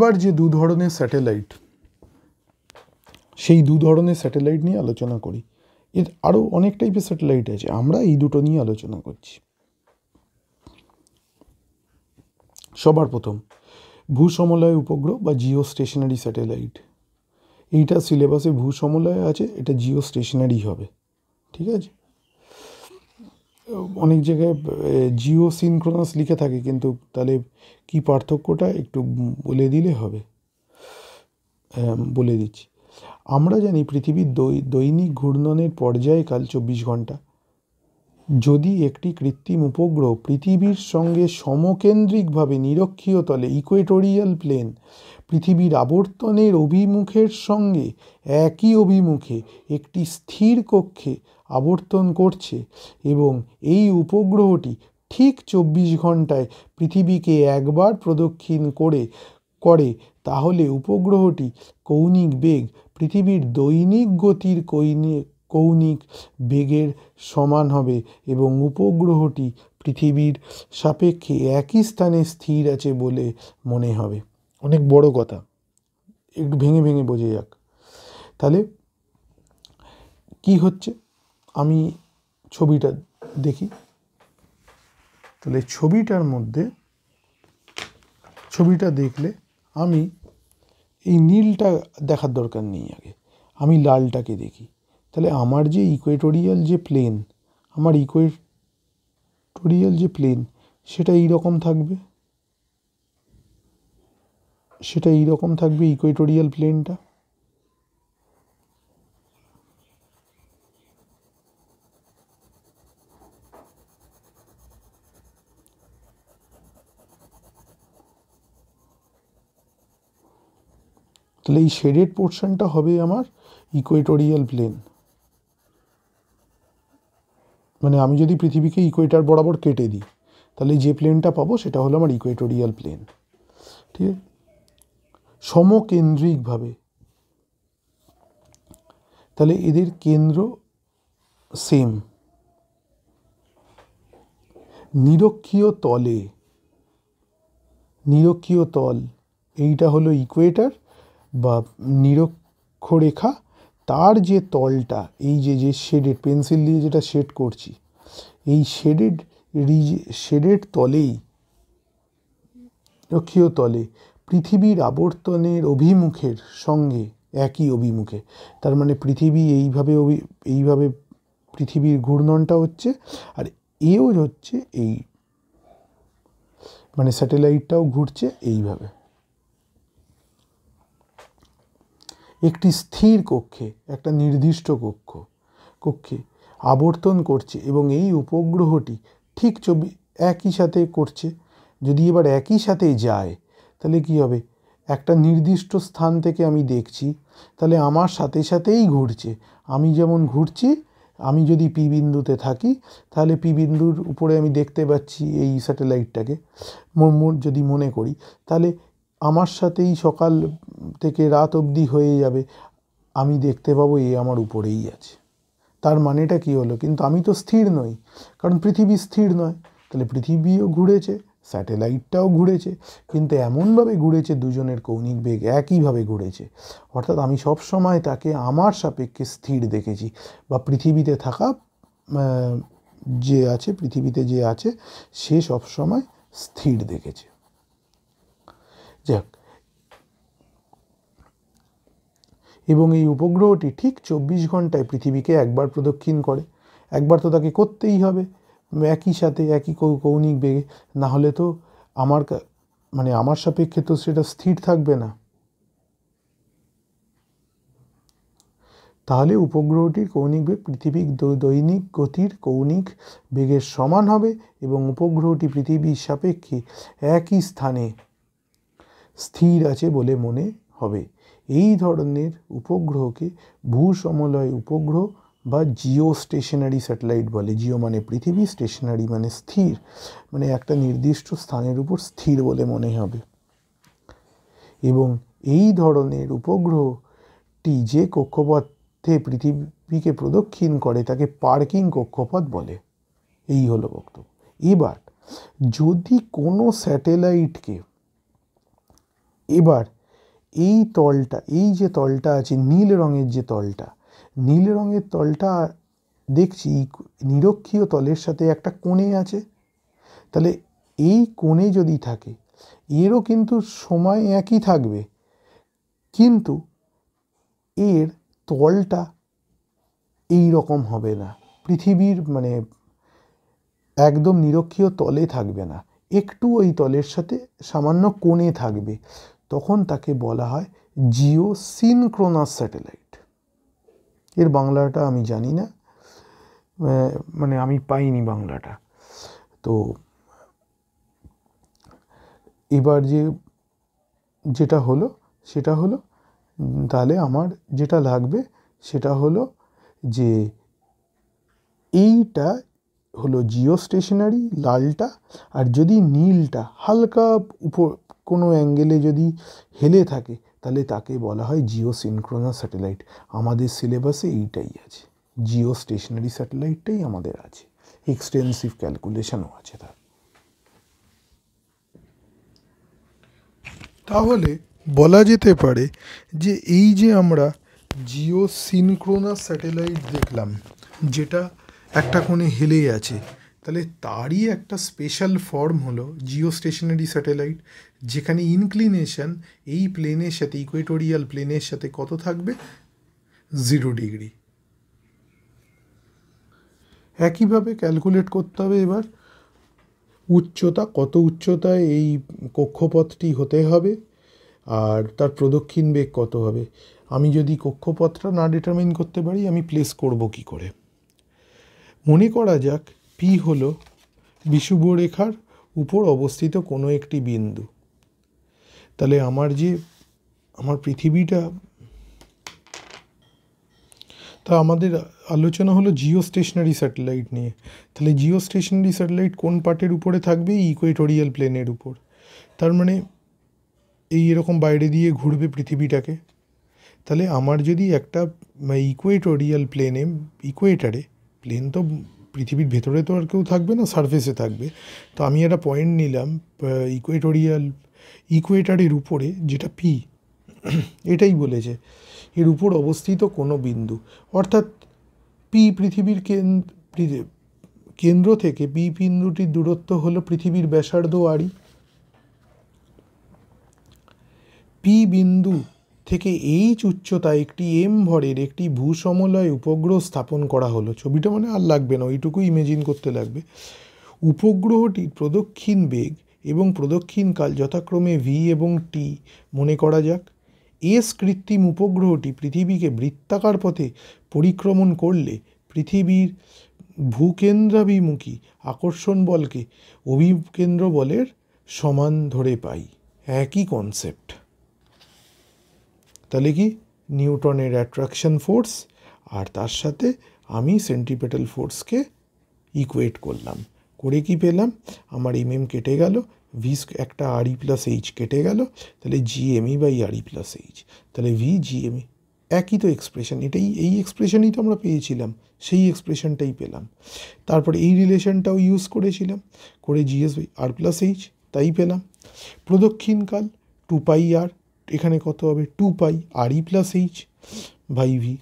এবার যে দু ধরনের স্যাটেলাইট, সেই দু ধরনের স্যাটেলাইট নিয়ে আলোচনা করি। এর আরও অনেক টাইপের স্যাটেলাইট আছে, আমরা এই দুটো নিয়ে আলোচনা করছি। সবার প্রথম ভূসমলয় উপগ্রহ বা জিও স্টেশনারি স্যাটেলাইট। এইটা সিলেবাসে ভূসমলয় আছে, এটা জিও স্টেশনারি হবে, ঠিক আছে। অনেক জায়গায় জিও সিনক্রোনাস লিখে থাকে, কিন্তু তাহলে কি পার্থক্যটা একটু বলে দিলে হবে। বলে দিচ্ছি। আমরা জানি পৃথিবীর দৈনিক ঘূর্ণনের পর্যায়কাল 24 ঘন্টা। যদি একটি কৃত্রিম উপগ্রহ পৃথিবীর সঙ্গে সমকেন্দ্রিকভাবে নিরক্ষীয় তলে ইকুয়েটোরিয়াল প্লেন পৃথিবীর আবর্তনের অভিমুখের সঙ্গে একই অভিমুখে একটি স্থির কক্ষে আবর্তন করছে এবং এই উপগ্রহটি ঠিক 24 ঘন্টায় পৃথিবীকে একবার প্রদক্ষিণ করে তাহলে উপগ্রহটি কৌণিক বেগ পৃথিবীর দৈনিক গতির কৌণিক বেগের সমান হবে এবং উপগ্রহটি পৃথিবীর সাপেক্ষে একই স্থানে স্থির আছে বলে মনে হবে। অনেক বড় কথা, একটু ভেঙে ভেঙে বোঝা যাক। তাহলে কি হচ্ছে, আমি ছবিটা দেখি। তাহলে ছবিটার মধ্যে, ছবিটা দেখলে আমি এই নীলটা দেখার দরকার নেই, আগে আমি লালটাকে দেখি। তাহলে আমার যে ইকুয়েটোরিয়াল যে প্লেন, আমার ইকুয়েটোরিয়াল যে প্লেন সেটা এইরকম থাকবে, সেটা এইরকম থাকবে ইকুয়েটোরিয়াল প্লেনটা। তাহলে এই শেডেড পোর্শনটা হবে আমার ইকুয়েটোরিয়াল প্লেন। মানে আমি যদি পৃথিবীকে ইকুয়েটার বরাবর কেটে দিই, তাহলে যে প্লেনটা পাবো সেটা হলো আমার ইকুয়েটোরিয়াল প্লেন, ঠিক আছে। সমকেন্দ্রিকভাবে, তাহলে এদের কেন্দ্র সেম। নিরক্ষীয় তলে, নিরক্ষীয় তল এইটা হলো ইকুয়েটার বা নিরক্ষরেখা, তার যে তলটা, এই যে শেডেড পেন্সিল দিয়ে যেটা শেড করছি, এই শেডেড তলেই, নিরক্ষীয় তলে পৃথিবীর আবর্তনের অভিমুখের সঙ্গে একই অভিমুখে, তার মানে পৃথিবী এইভাবে পৃথিবীর ঘূর্ণনটা হচ্ছে, আর এও হচ্ছে এই, মানে স্যাটেলাইটটাও ঘুরছে এইভাবে একটি স্থির কক্ষে, একটা নির্দিষ্ট কক্ষে আবর্তন করছে এবং এই উপগ্রহটি ঠিক একই সাথে করছে। যদি এবার একই সাথে যায় তাহলে কি হবে, একটা নির্দিষ্ট স্থান থেকে আমি দেখছি, তাহলে আমার সাথে সাথেই ঘুরছে। আমি যেমন ঘুরছি, আমি যদি পি বিন্দুতে থাকি তাহলে পি বিন্দুর উপরে আমি দেখতে পাচ্ছি এই স্যাটেলাইটটাকে, যদি মনে করি, তাহলে আমার সাথেই সকাল থেকে রাত অবধি হয়ে যাবে, আমি দেখতে পাবো এ আমার উপরেই আছে। তার মানেটা কি হলো, কিন্তু আমি তো স্থির নই, কারণ পৃথিবী স্থির নয়। তাহলে পৃথিবীও ঘুরেছে, স্যাটেলাইটটাও ঘুরেছে, কিন্তু এমনভাবে ঘুরেছে দুজনের কৌণিক বেগ একইভাবে ঘুরেছে, অর্থাৎ আমি সব সময় তাকে আমার সাপেক্ষে স্থির দেখেছি, বা পৃথিবীতে থাকা যে আছে, পৃথিবীতে যে আছে সে সব সময় স্থির দেখেছে। যাক, এবং এই উপগ্রহটি ঠিক 24 ঘন্টায় পৃথিবীকে একবার প্রদক্ষিণ করে। একবার তো তাকে করতেই হবে একই সাথে, একই কৌণিক বেগে, না হলে তো আমার সাপেক্ষে তো সেটা স্থির থাকবে না। তাহলে উপগ্রহটির কৌণিক বেগ পৃথিবীর দৈনিক গতির কৌণিক বেগের সমান হবে এবং উপগ্রহটি পৃথিবীর সাপেক্ষে একই স্থানে স্থির আছে বলে মনে হবে। এই ধরনের উপগ্রহকে ভূসমলয় উপগ্রহ বা জিও স্টেশনারি স্যাটেলাইট বলে। জিও মানে পৃথিবী, স্টেশনারি মানে স্থির, মানে একটা নির্দিষ্ট স্থানের উপর স্থির বলে মনে হবে। এবং এই ধরনের উপগ্রহটি যে কক্ষপথে পৃথিবীকে প্রদক্ষিণ করে তাকে পার্কিং কক্ষপথ বলে। এই হলো বক্তব্য। এবার যদি কোনো স্যাটেলাইটকে এবার এই তলটা, এই যে তলটা আছে নীল রঙের যে তলটা, নীল রঙের তলটা দেখছি নিরক্ষীয় তলের সাথে একটা কোণে আছে। তাহলে এই কোণে যদি থাকে এরও কিন্তু সময় একই থাকবে, কিন্তু এর তলটা এই রকম হবে না, পৃথিবীর মানে একদম নিরক্ষীয় তলে থাকবে না, একটু ওই তলের সাথে সামান্য কোণে থাকবে। তখন তাকে বলা হয় জিওসিনক্রোনাস স্যাটেলাইট। এর বাংলাটা আমি জানি না, মানে আমি পাইনি বাংলাটা। তো এবার যেটা হলো সেটা হলো, তাহলে আমার যেটা লাগবে সেটা হলো যে এইটা হলো জিও স্টেশনারি লালটা, আর যদি নীলটা হালকা উপর কোনো অ্যাঙ্গেলে যদি হেলে থাকে তাহলে তাকে বলা হয় জিও সিনক্রোনাস স্যাটেলাইট। আমাদের সিলেবাসে এইটাই আছে, জিও স্টেশনারি স্যাটেলাইটটাই আমাদের আছে, এক্সটেন্সিভ ক্যালকুলেশনও আছে তার। তাহলে বলা যেতে পারে যে এই যে আমরা জিও সিনক্রোনাস স্যাটেলাইট দেখলাম যেটা একটা কোণে হেলে আছে, তাহলে তারই একটা স্পেশাল ফর্ম হলো জিও স্টেশনারি স্যাটেলাইট, যেখানে ইনক্লিনেশন এই প্লেনের সাথে, ইকুয়েটোরিয়াল প্লেনের সাথে কত থাকবে, 0 ডিগ্রি। একইভাবে ক্যালকুলেট করতে হবে এবার উচ্চতা, কত উচ্চতায় এই কক্ষপথটি হতে হবে, আর তার প্রদক্ষিণ বেগ কত হবে। আমি যদি কক্ষপথটা না ডিটারমিন করতে পারি আমি প্লেস করব কি করে। মনে করা যাক পি হলো বিষুবরেখার উপর অবস্থিত কোনো একটি বিন্দু। তাহলে আমার পৃথিবীটা, তা আমাদের আলোচনা হলো জিও স্টেশনারি স্যাটেলাইট নিয়ে। তাহলে জিও স্টেশনারি স্যাটেলাইট কোন পার্টের উপরে থাকবে, ইকুয়েটোরিয়াল প্লেনের উপর। তার মানে এই এরকম বাইরে দিয়ে ঘুরবে পৃথিবীটাকে। তাহলে আমার যদি একটা ইকুয়েটোরিয়াল প্লেনে, ইকুয়েটারে, প্লেন তো পৃথিবীর ভেতরে তো আর কেউ থাকবে না, সারফেসে থাকবে, তো আমি একটা পয়েন্ট নিলাম ইকুয়েটারের উপরে, যেটা পি, এটাই বলেছে এর উপর অবস্থিত কোনো বিন্দু, অর্থাৎ পি পৃথিবীর কেন্দ্র থেকে পি বিন্দুটির দূরত্ব হলো পৃথিবীর ব্যাসার্ধ আরই। পি বিন্দু থেকে এইচ উচ্চতায় একটি এম ভরের একটি ভূসমলয় উপগ্রহ স্থাপন করা হলো। ছবিটা মানে আর লাগবে না, ওইটুকু ইমেজিন করতে লাগবে। উপগ্রহটির প্রদক্ষিণ বেগ এবং প্রদক্ষিণ কাল যথাক্রমে ভি এবং টি মনে করা যাক। এস কৃত্রিম উপগ্রহটি পৃথিবীকে বৃত্তাকার পথে পরিক্রমণ করলে পৃথিবীর ভূকেন্দ্রাভিমুখী আকর্ষণ বলকে অভিকেন্দ্র বলের সমান ধরে পাই। একই কনসেপ্ট। তাহলে কি, নিউটনের অ্যাট্রাকশন ফোর্স আর তার সাথে আমি সেন্ট্রিপেটাল ফোর্সকে ইকুয়েট করলাম, করে কি পেলাম, আমার এম কেটে গেল, ভি একটা আরই প্লাস এইচ কেটে গেল, তাহলে জিএমই বাই আরই প্লাস এইচ, তাহলে ভি জিএমই একই তো এক্সপ্রেশন, এই এক্সপ্রেশনই তো আমরা পেয়েছিলাম, সেই এক্সপ্রেশনটাই পেলাম। তারপরে এই রিলেশনটাও ইউজ করেছিলাম, করে GS by R plus H, তাই পেলাম। প্রদক্ষিণকাল 2π আর, এখানে কত হবে 2π আরই প্লাস এইচ বাই ভি,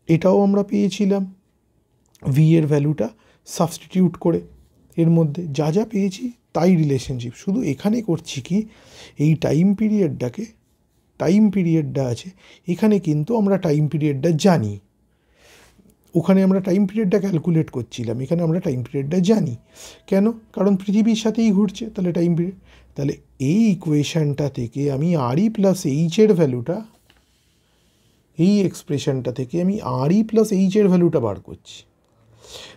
এটাও আমরা পেয়েছিলাম ভি এর ভ্যালুটা সাবস্টিটিউট করে। এর মধ্যে যা যা পেয়েছি তাই রিলেশনশিপ, শুধু এখানে করছি কি, এই টাইম পিরিয়ডটা আছে এখানে, কিন্তু আমরা টাইম পিরিয়ডটা জানি, ওখানে আমরা টাইম পিরিয়ডটা ক্যালকুলেট করছিলাম, এখানে আমরা টাইম পিরিয়ডটা জানি। কেন? কারণ পৃথিবীর সাথেই ঘুরছে, তাহলে টাইম পিরিয়ড। তাহলে এই ইকুয়েশনটা থেকে আমি আরই প্লাস এইচের ভ্যালুটা, এই এক্সপ্রেশনটা থেকে আমি আরই প্লাস এইচের ভ্যালুটা বার করছি।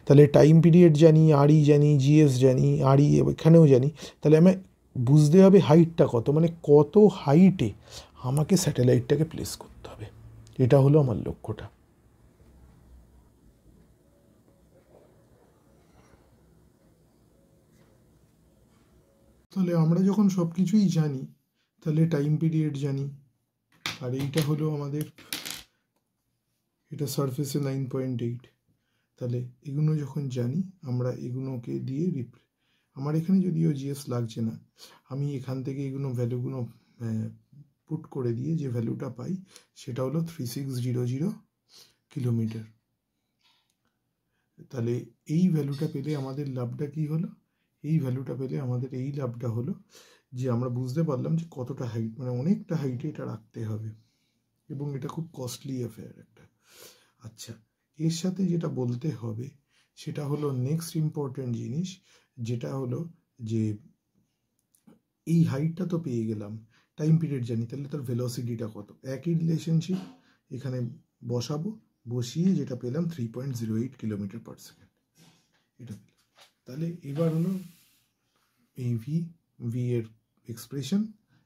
তাহলে টাইম পিরিয়ড জানি, আরই জানি, জিএস জানি, আরই এখানেও জানি, তাহলে আমি বুঝতে হবে হাইটটা কত, মানে কত হাইটে আমাকে স্যাটেলাইটটাকে প্লেস করতে হবে, এটা হলো আমার লক্ষ্যটা। তাহলে আমরা যখন সব কিছুই জানি, তাহলে টাইম পিরিয়ড জানি, আর এইটা হলো আমাদের, এটা সারফেসে 9.8, তাহলে এগুলো যখন জানি আমরা এগুলোকে দিয়ে আমার এখানে যদিও জিএস লাগছে না, আমি এখান থেকে এগুলো ভ্যালুগুলো পুট করে দিয়ে যে ভ্যালুটা পাই সেটা হলো 3600 কিলোমিটার। তাহলে এই ভ্যালুটা পেলে আমাদের লাভটা কি হলো? এই ভ্যালুটা পেলে আমাদের এই লাভটা হলো যে আমরা বুঝতে পারলাম যে কতটা হাইট, মানে অনেকটা হাইটে এটা রাখতে হবে এবং এটা খুব কস্টলি অ্যাফেয়ার একটা। আচ্ছা, এর সাথে যেটা বলতে হবে সেটা হলো নেক্সট ইম্পর্টেন্ট জিনিস, যেটা হলো যে এই হাইটটা তো পেয়ে গেলাম, টাইম পিরিয়ড জানি, তাহলে তার ভেলোসিটিটা কত? একই রিলেশনশিপ এখানে বসাবো, বসিয়ে যেটা পেলাম 3.08 কিলোমিটার পার সেকেন্ড, এটা পেলাম। তাহলে এবার হলো এই ভি এর এক্সপ্রেশন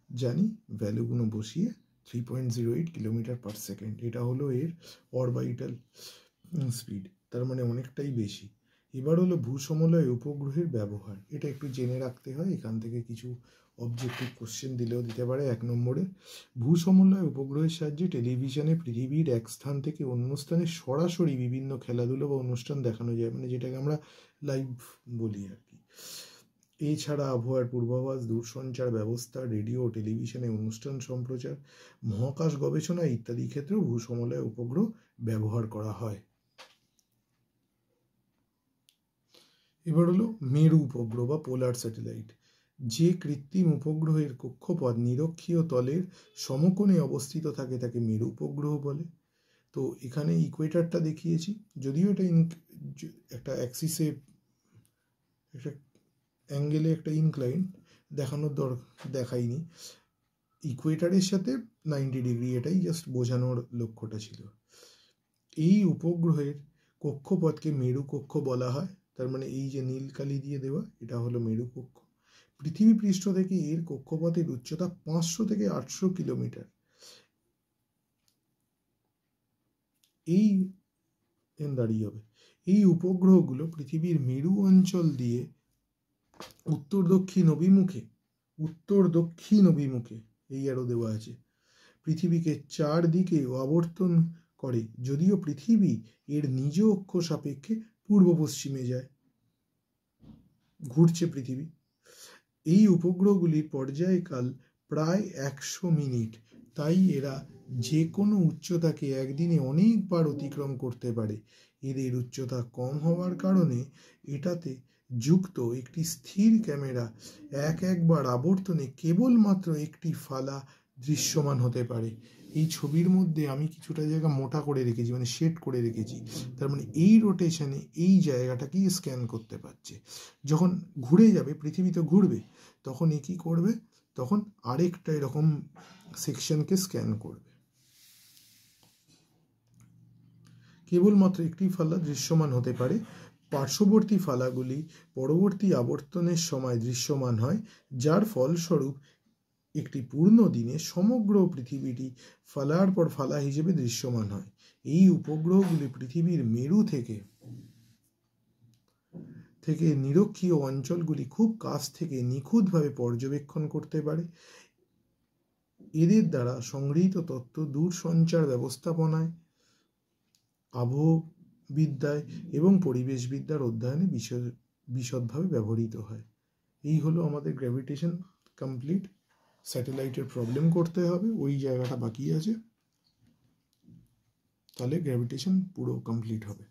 জানি, ভ্যালুগুলো বসিয়ে 3.08 কিলোমিটার পার সেকেন্ড, এটা হলো এর অরবিটাল স্পিড, তার মানে অনেকটাই বেশি। এবার হলো ভূসমলয় উপগ্রহের ব্যবহার, এটা একটু জেনে রাখতে হয়, এখান থেকে কিছু অবজেক্টিভ কোশ্চেন দিলেও দিতে পারে। 1 নম্বরে, ভূসমলয় উপগ্রহের সাহায্যে টেলিভিশনে পৃথিবীর এক স্থান থেকে অন্য স্থানে সরাসরি বিভিন্ন খেলাধুলো বা অনুষ্ঠান দেখানো যায়, মানে যেটাকে আমরা লাইভ বলি আর কি। এছাড়া আবহাওয়ার পূর্বাভাস, দূরসঞ্চার ব্যবস্থা, রেডিও ও টেলিভিশনে অনুষ্ঠান সম্প্রচার, মহাকাশ গবেষণা ইত্যাদি ক্ষেত্রেও ভূসমলয় উপগ্রহ ব্যবহার করা হয়। এবার হলো মেরু উপগ্রহ বা পোলার স্যাটেলাইট। যে কৃত্রিম উপগ্রহের কক্ষপথ নিরক্ষীয় তলের সমকোণে অবস্থিত থাকে তাকে মেরু উপগ্রহ বলে। তো এখানে ইকুয়েটারটা দেখিয়েছি, যদিও এটা একটা অ্যাক্সিসে একটা অ্যাঙ্গেলে একটা ইনক্লাইন দেখাইনি, ইকুয়েটারের সাথে 90 ডিগ্রি, এটাই জাস্ট বোঝানোর লক্ষ্যটা ছিল। এই উপগ্রহের কক্ষপথকে মেরু কক্ষ বলা হয়, তার মানে এই যে নীল কালি দিয়ে দেওয়া এটা হলো মেরু কক্ষ। পৃথিবী পৃষ্ঠ থেকে এর কক্ষপথের উচ্চতা 500 থেকে 800 কিলোমিটার। এই দাঁড়িয়ে হবে, এই উপগ্রহগুলো পৃথিবীর মেরু অঞ্চল দিয়ে উত্তর দক্ষিণ অভিমুখে এই আরো দেওয়া আছে, পৃথিবীকে চারদিকে আবর্তন করে, যদিও পৃথিবী এর নিজ অক্ষ সাপেক্ষে পূর্ব পশ্চিমে যায়, ঘুরছে পৃথিবী। এই উপগ্রহগুলির পর্যায়কাল প্রায় 100 মিনিট, তাই এরা যে কোনো উচ্চতাকে একদিনে অনেকবার অতিক্রম করতে পারে। এদের উচ্চতা কম হওয়ার কারণে এটাতে যুক্ত একটি স্থির ক্যামেরা একবার আবর্তনে কেবলমাত্র একটি ফালা দৃশ্যমান হতে পারে। এই ছবির মধ্যে আমি কিছুটা জায়গা মোটা করে রেখেছি, মানে শেড করে রেখেছি, তার মানে এই রোটেশনে এই জায়গাটাকেই স্ক্যান করতে পারছে। যখন ঘুরে যাবে, পৃথিবী তো ঘুরবে, তখন এ কী করবে, তখন আরেকটা এরকম সেকশনকে স্ক্যান করবে। কেবলমাত্র একটি ফালা দৃশ্যমান হতে পারে, পার্শ্ববর্তী ফালাগুলি পরবর্তী আবর্তনের সময় দৃশ্যমান হয়, যার ফলস্বরূপ একটি পূর্ণ দিনে সমগ্র পৃথিবীটি ফালার পর ফালা হিসেবে দৃশ্যমান হয়। এই উপগ্রহগুলি পৃথিবীর মেরু থেকে নিরক্ষীয় অঞ্চলগুলি খুব কাছ থেকে নিখুঁতভাবে পর্যবেক্ষণ করতে পারে। এদের দ্বারা সংগৃহীত তথ্য দূরসঞ্চার ব্যবস্থাপনায়, আবহবিদ্যায় এবং পরিবেশবিদ্যার অধ্যয়নে বিশদভাবে ব্যবহৃত হয়। এই হলো আমাদের গ্র্যাভিটেশন কমপ্লিট। স্যাটেলাইটের প্রবলেম করতে হবে, ওই জায়গাটা বাকি আছে, তাহলে গ্র্যাভিটেশন পুরো কমপ্লিট হবে।